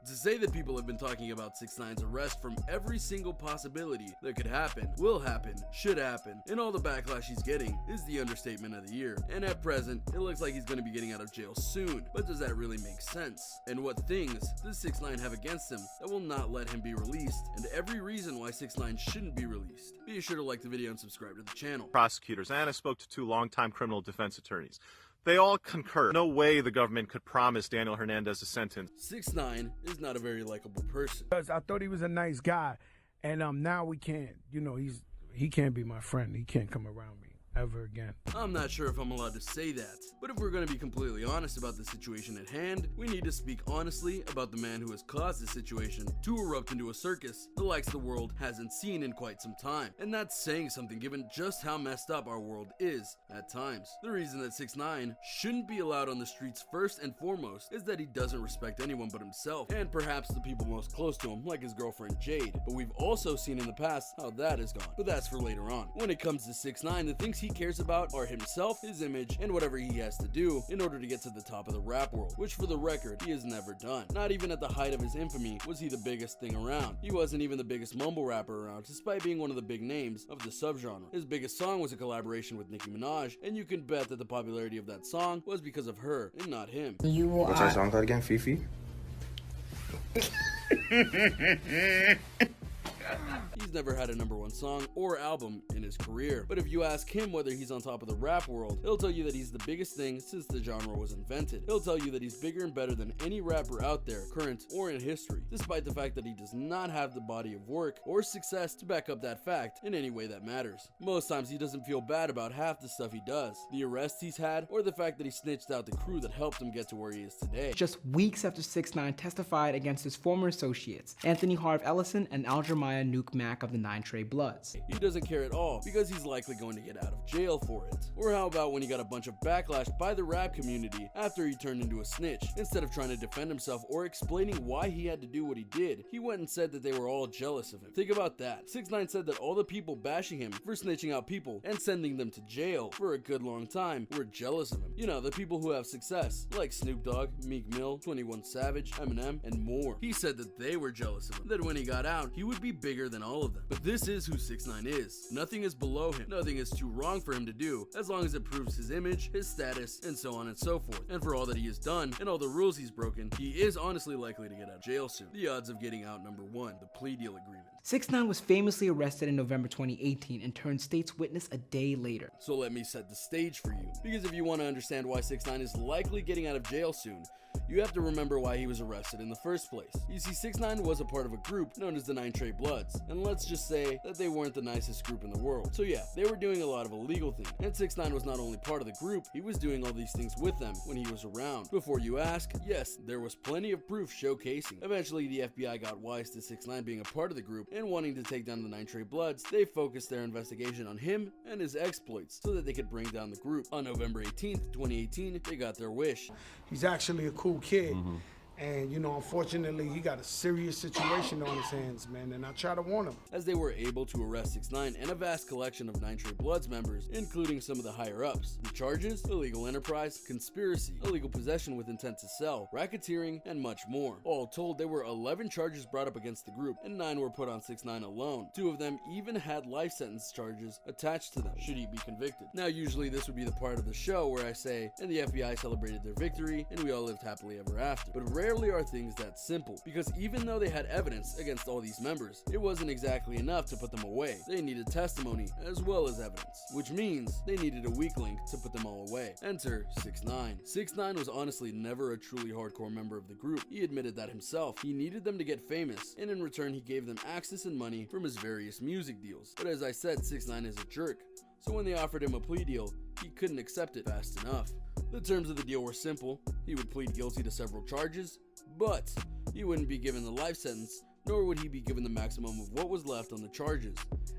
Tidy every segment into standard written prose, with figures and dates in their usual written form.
To say that people have been talking about 6ix9ine's arrest from every single possibility that could happen, will happen, should happen, and all the backlash he's getting is the understatement of the year. And at present, it looks like he's going to be getting out of jail soon. But does that really make sense? And what things does 6ix9ine have against him that will not let him be released? And every reason why 6ix9ine shouldn't be released. Be sure to like the video and subscribe to the channel. Prosecutors, and I spoke to 2 longtime criminal defense attorneys. They all concur. No way the government could promise Daniel Hernandez a sentence. 6ix9ine is not a very likable person. I thought he was a nice guy, and now we can't. You know, he can't be my friend. He can't come around me ever again. I'm not sure if I'm allowed to say that, but if we're going to be completely honest about the situation at hand, we need to speak honestly about the man who has caused this situation to erupt into a circus the likes the world hasn't seen in quite some time. And that's saying something given just how messed up our world is at times. The reason that 6ix9ine shouldn't be allowed on the streets first and foremost is that he doesn't respect anyone but himself, and perhaps the people most close to him, like his girlfriend Jade. But we've also seen in the past how that is gone, but that's for later on. When it comes to 6ix9ine, the things he cares about are himself, his image, and whatever he has to do in order to get to the top of the rap world, which for the record, he has never done. Not even at the height of his infamy was he the biggest thing around. He wasn't even the biggest mumble rapper around, despite being one of the big names of the subgenre. His biggest song was a collaboration with Nicki Minaj, and you can bet that the popularity of that song was because of her and not him. What's our song called again? Fifi? He's never had a #1 song or album in his career, but if you ask him whether he's on top of the rap world, he'll tell you that he's the biggest thing since the genre was invented. He'll tell you that he's bigger and better than any rapper out there, current or in history, despite the fact that he does not have the body of work or success to back up that fact in any way that matters. Most times he doesn't feel bad about half the stuff he does, the arrests he's had, or the fact that he snitched out the crew that helped him get to where he is today. Just weeks after 6ix9ine testified against his former associates, Anthony Harv Ellison and Al Jeremiah Nuke Mack of the 9 Trey Bloods. He doesn't care at all because he's likely going to get out of jail for it. Or how about when he got a bunch of backlash by the rap community after he turned into a snitch? Instead of trying to defend himself or explaining why he had to do what he did, he went and said that they were all jealous of him. Think about that. 6ix9ine said that all the people bashing him for snitching out people and sending them to jail for a good long time were jealous of him. You know, the people who have success, like Snoop Dogg, Meek Mill, 21 Savage, Eminem, and more. He said that they were jealous of him, that when he got out, he would be bigger than all of them. But this is who 6ix9ine is. Nothing is below him. Nothing is too wrong for him to do, as long as it proves his image, his status, and so on and so forth. And for all that he has done, and all the rules he's broken, he is honestly likely to get out of jail soon. The odds of getting out: #1, the plea deal agreement. 6ix9ine was famously arrested in November 2018 and turned state's witness a day later. So let me set the stage for you, because if you want to understand why 6ix9ine is likely getting out of jail soon, you have to remember why he was arrested in the first place. You see, 6ix9ine was a part of a group known as the 9 Trey Bloods, and let's just say that they weren't the nicest group in the world. So yeah, they were doing a lot of illegal things, and 6ix9ine was not only part of the group, he was doing all these things with them when he was around. Before you ask, yes, there was plenty of proof showcasing. Eventually, the FBI got wise to 6ix9ine being a part of the group and wanting to take down the 9 Trey Bloods. They focused their investigation on him and his exploits so that they could bring down the group. On November 18th, 2018, they got their wish. He's actually a cool kid. And, you know, unfortunately, he got a serious situation on his hands, man, and I try to warn him. As they were able to arrest 6ix9ine and a vast collection of 9 Trey Bloods members, including some of the higher-ups. The charges: illegal enterprise, conspiracy, illegal possession with intent to sell, racketeering, and much more. All told, there were 11 charges brought up against the group, and 9 were put on 6ix9ine alone. 2 of them even had life sentence charges attached to them, should he be convicted. Now, usually this would be the part of the show where I say, and the FBI celebrated their victory, and we all lived happily ever after. But rarely are things that simple, because even though they had evidence against all these members, it wasn't exactly enough to put them away. They needed testimony as well as evidence, which means they needed a weak link to put them all away. Enter 6ix9ine. 6ix9ine was honestly never a truly hardcore member of the group. He admitted that himself. He needed them to get famous, and in return he gave them access and money from his various music deals. But as I said, 6ix9ine is a jerk, so when they offered him a plea deal, he couldn't accept it fast enough. The terms of the deal were simple. He would plead guilty to several charges, but he wouldn't be given the life sentence, nor would he be given the maximum of what was left on the charges.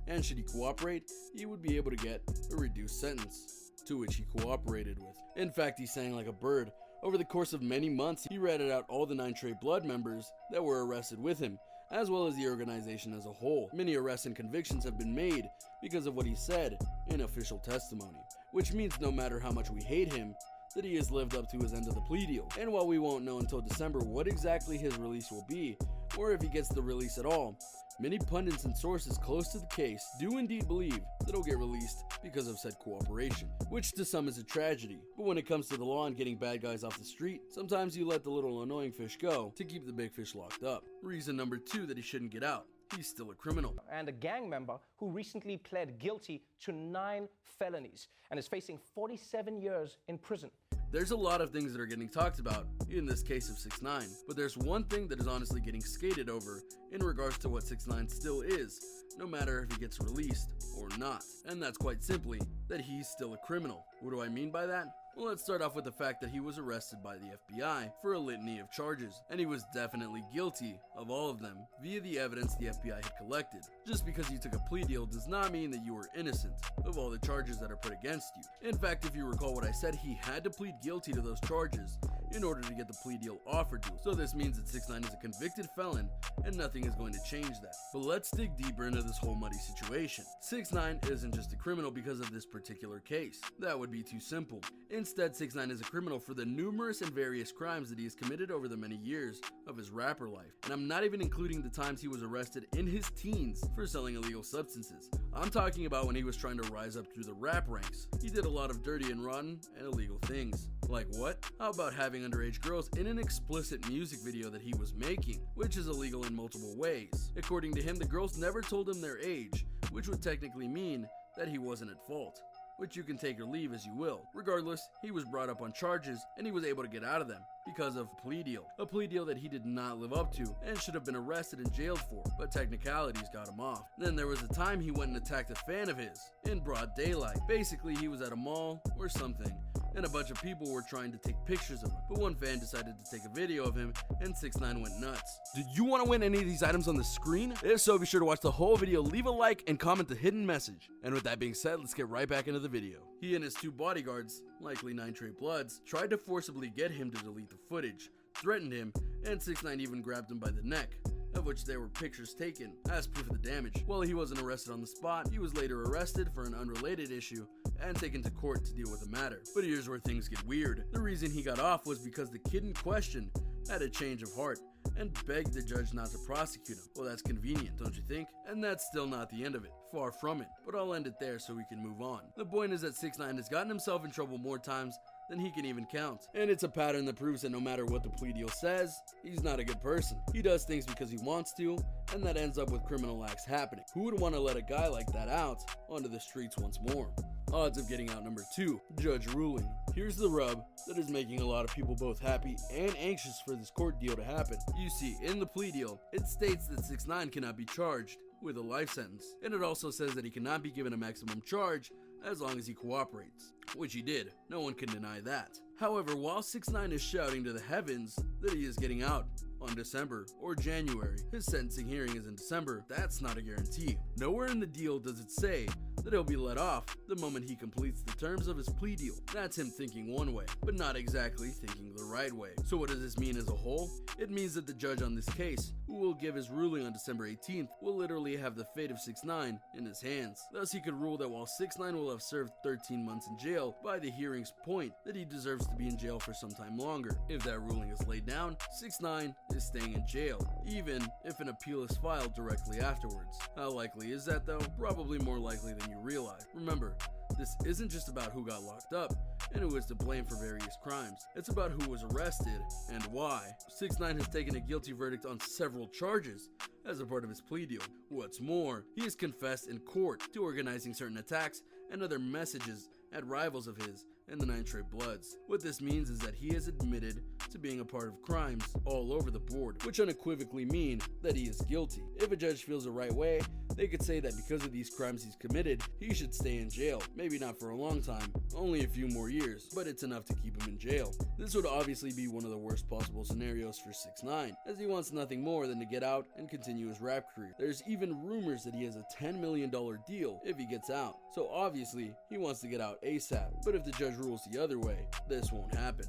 And should he cooperate, he would be able to get a reduced sentence, to which he cooperated with. In fact, he sang like a bird. Over the course of many months, he ratted out all the 9 Trey Blood members that were arrested with him, as well as the organization as a whole. Many arrests and convictions have been made because of what he said in official testimony, which means no matter how much we hate him, that he has lived up to his end of the plea deal. And while we won't know until December what exactly his release will be, or if he gets the release at all, many pundits and sources close to the case do indeed believe that he'll get released because of said cooperation, which to some is a tragedy. But when it comes to the law and getting bad guys off the street, sometimes you let the little annoying fish go to keep the big fish locked up. Reason number 2 that he shouldn't get out: he's still a criminal. And a gang member who recently pled guilty to 9 felonies and is facing 47 years in prison. There's a lot of things that are getting talked about in this case of 6ix9ine, but there's one thing that is honestly getting skated over in regards to what 6ix9ine still is, no matter if he gets released or not. And that's quite simply that he's still a criminal. What do I mean by that? Well, let's start off with the fact that he was arrested by the FBI for a litany of charges, and he was definitely guilty of all of them via the evidence the FBI had collected. Just because you took a plea deal does not mean that you were innocent of all the charges that are put against you. In fact, if you recall what I said, he had to plead guilty to those charges in order to get the plea deal offered to him. So this means that 6ix9ine is a convicted felon, and nothing is going to change that. But let's dig deeper into this whole muddy situation. 6ix9ine isn't just a criminal because of this particular case. That would be too simple. Instead, 6ix9ine is a criminal for the numerous and various crimes that he has committed over the many years of his rapper life. And I'm not even including the times he was arrested in his teens for selling illegal substances. I'm talking about when he was trying to rise up through the rap ranks. He did a lot of dirty and rotten and illegal things. Like what? How about having underage girls in an explicit music video that he was making, which is illegal in multiple ways. According to him, the girls never told him their age, which would technically mean that he wasn't at fault, which you can take or leave as you will. Regardless, he was brought up on charges and he was able to get out of them because of a plea deal that he did not live up to and should have been arrested and jailed for, but technicalities got him off. Then there was a time he went and attacked a fan of his in broad daylight. Basically, he was at a mall or something and a bunch of people were trying to take pictures of him, but one fan decided to take a video of him and 6ix9ine went nuts. Did you want to win any of these items on the screen? If so, be sure to watch the whole video, leave a like, and comment the hidden message. And with that being said, let's get right back into the video. He and his 2 bodyguards, likely 9 Trey Bloods, tried to forcibly get him to delete the footage, threatened him, and 6ix9ine even grabbed him by the neck, of which there were pictures taken as proof of the damage. While he wasn't arrested on the spot, he was later arrested for an unrelated issue and taken to court to deal with the matter. But here's where things get weird. The reason he got off was because the kid in question had a change of heart and begged the judge not to prosecute him. Well, that's convenient, don't you think? And that's still not the end of it. Far from it. But I'll end it there so we can move on. The point is that 6ix9ine has gotten himself in trouble more times than he can even count. And it's a pattern that proves that no matter what the plea deal says, he's not a good person. He does things because he wants to, and that ends up with criminal acts happening. Who would want to let a guy like that out onto the streets once more? Odds of getting out number 2, judge ruling. Here's the rub that is making a lot of people both happy and anxious for this court deal to happen. You see, in the plea deal, it states that 6ix9ine cannot be charged with a life sentence, and it also says that he cannot be given a maximum charge as long as he cooperates, which he did. No one can deny that. However, while 6ix9ine is shouting to the heavens that he is getting out on December or January, his sentencing hearing is in December. That's not a guarantee. Nowhere in the deal does it say that he'll be let off the moment he completes the terms of his plea deal. That's him thinking one way, but not exactly thinking the right way. So what does this mean as a whole? It means that the judge on this case, who will give his ruling on December 18th, will literally have the fate of 6ix9ine in his hands. Thus, he could rule that while 6ix9ine will have served 13 months in jail by the hearing's point, that he deserves to be in jail for some time longer. If that ruling is laid down, 6ix9ine is staying in jail, even if an appeal is filed directly afterwards. How likely is that though? Probably more likely than you realize. Remember, this isn't just about who got locked up and who is to blame for various crimes. It's about who was arrested and why. 6ix9ine has taken a guilty verdict on several charges as a part of his plea deal. What's more, he has confessed in court to organizing certain attacks and other messages at rivals of his and the 9 Trey Bloods. What this means is that he has admitted to being a part of crimes all over the board, which unequivocally mean that he is guilty. If a judge feels the right way, they could say that because of these crimes he's committed, he should stay in jail. Maybe not for a long time, only a few more years, but it's enough to keep him in jail. This would obviously be one of the worst possible scenarios for 6ix9ine, as he wants nothing more than to get out and continue his rap career. There's even rumors that he has a $10 million deal if he gets out, so obviously he wants to get out ASAP. But if the judge rules the other way, this won't happen.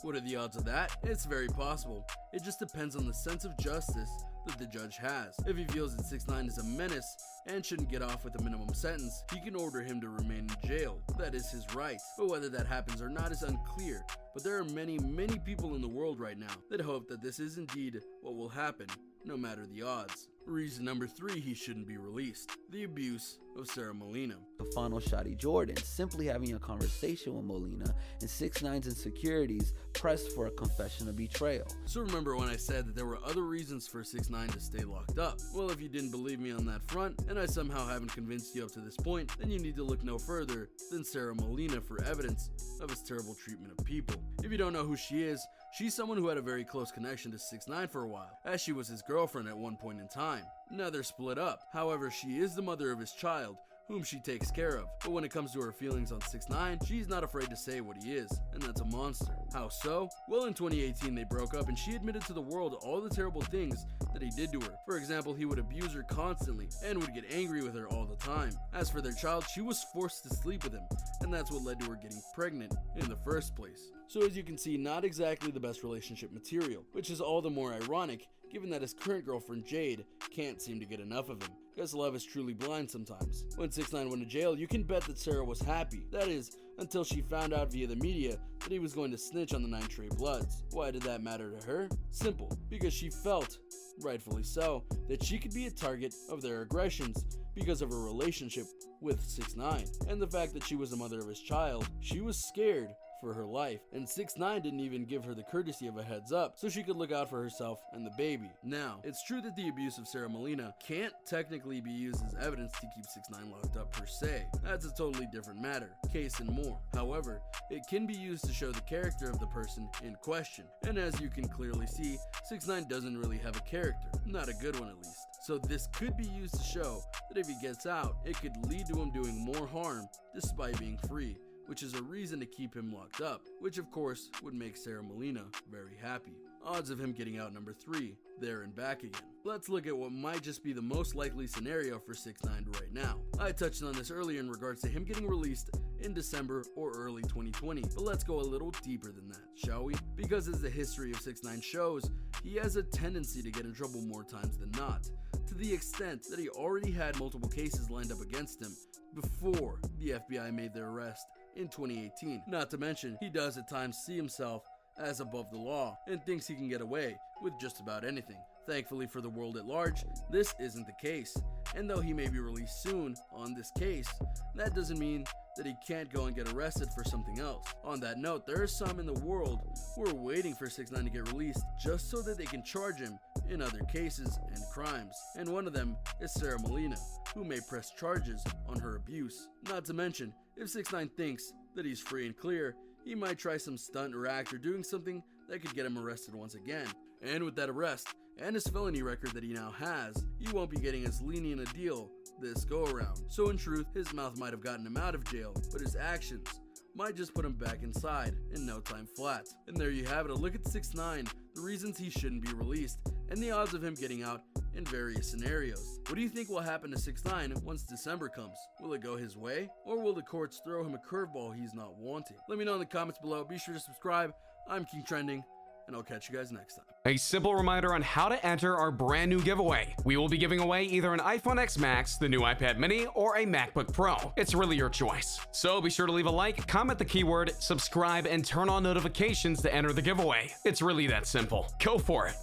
What are the odds of that? It's very possible. It just depends on the sense of justice that the judge has. If he feels that 6ix9ine is a menace and shouldn't get off with a minimum sentence, he can order him to remain in jail. That is his right. But whether that happens or not is unclear. But there are many people in the world right now that hope that this is indeed what will happen, no matter the odds. Reason number 3 he shouldn't be released: the abuse of SARA MOLINA. The final Shotty Jordan simply having a conversation with MOLINA, and 6ix9ine's insecurities pressed for a confession of betrayal. So remember when I said that there were other reasons for 6ix9ine to stay locked up? Well, if you didn't believe me on that front, and I somehow haven't convinced you up to this point, then you need to look no further than SARA MOLINA for evidence of his terrible treatment of people. If you don't know who she is, she's someone who had a very close connection to 6ix9ine for a while, as she was his girlfriend at one point in time. Now they're split up. However, she is the mother of his child, whom she takes care of. But when it comes to her feelings on 6ix9ine, she's not afraid to say what he is, and that's a monster. How so? Well, in 2018 they broke up and she admitted to the world all the terrible things that he did to her. For example, he would abuse her constantly and would get angry with her all the time. As for their child, she was forced to sleep with him, and that's what led to her getting pregnant in the first place. So as you can see, not exactly the best relationship material, which is all the more ironic given that his current girlfriend Jade can't seem to get enough of him. Guess love is truly blind sometimes. When 6ix9ine went to jail, you can bet that SARA was happy. That is, until she found out via the media that he was going to snitch on the 9 Trey Bloods. Why did that matter to her? Simple, because she felt, rightfully so, that she could be a target of their aggressions because of her relationship with 6ix9ine. And the fact that she was the mother of his child, she was scared for her life, and 6ix9ine didn't even give her the courtesy of a heads up so she could look out for herself and the baby. Now, it's true that the abuse of SARA MOLINA can't technically be used as evidence to keep 6ix9ine locked up per se. That's a totally different matter, case and more. However, it can be used to show the character of the person in question, and as you can clearly see, 6ix9ine doesn't really have a character, not a good one at least. So this could be used to show that if he gets out, it could lead to him doing more harm despite being free, which is a reason to keep him locked up, which of course would make SARA MOLINA very happy. Odds of him getting out number 3, there and back again. Let's look at what might just be the most likely scenario for 6ix9ine right now. I touched on this earlier in regards to him getting released in December or early 2020, but let's go a little deeper than that, shall we? Because as the history of 6ix9ine shows, he has a tendency to get in trouble more times than not, to the extent that he already had multiple cases lined up against him before the FBI made their arrest in 2018. Not to mention, he does at times see himself as above the law and thinks he can get away with just about anything. Thankfully for the world at large, this isn't the case, and though he may be released soon on this case, that doesn't mean that he can't go and get arrested for something else. On that note, there are some in the world who are waiting for 6ix9ine to get released just so that they can charge him in other cases and crimes, and one of them is SARA MOLINA, who may press charges on her abuse. Not to mention, if 6ix9ine thinks that he's free and clear, he might try some stunt or act or doing something that could get him arrested once again. And with that arrest and his felony record that he now has, he won't be getting as lenient a deal this go around. So in truth, his mouth might have gotten him out of jail, but his actions might just put him back inside in no time flat. And there you have it, a look at 6ix9ine, the reasons he shouldn't be released, and the odds of him getting out in various scenarios. What do you think will happen to 6ix9ine once December comes? Will it go his way, or will the courts throw him a curveball he's not wanting? Let me know in the comments below. Be sure to subscribe. I'm King Trending, and I'll catch you guys next time. A simple reminder on how to enter our brand new giveaway. We will be giving away either an iPhone X Max, the new iPad mini, or a MacBook Pro. It's really your choice. So be sure to leave a like, comment the keyword, subscribe, and turn on notifications to enter the giveaway. It's really that simple. Go for it.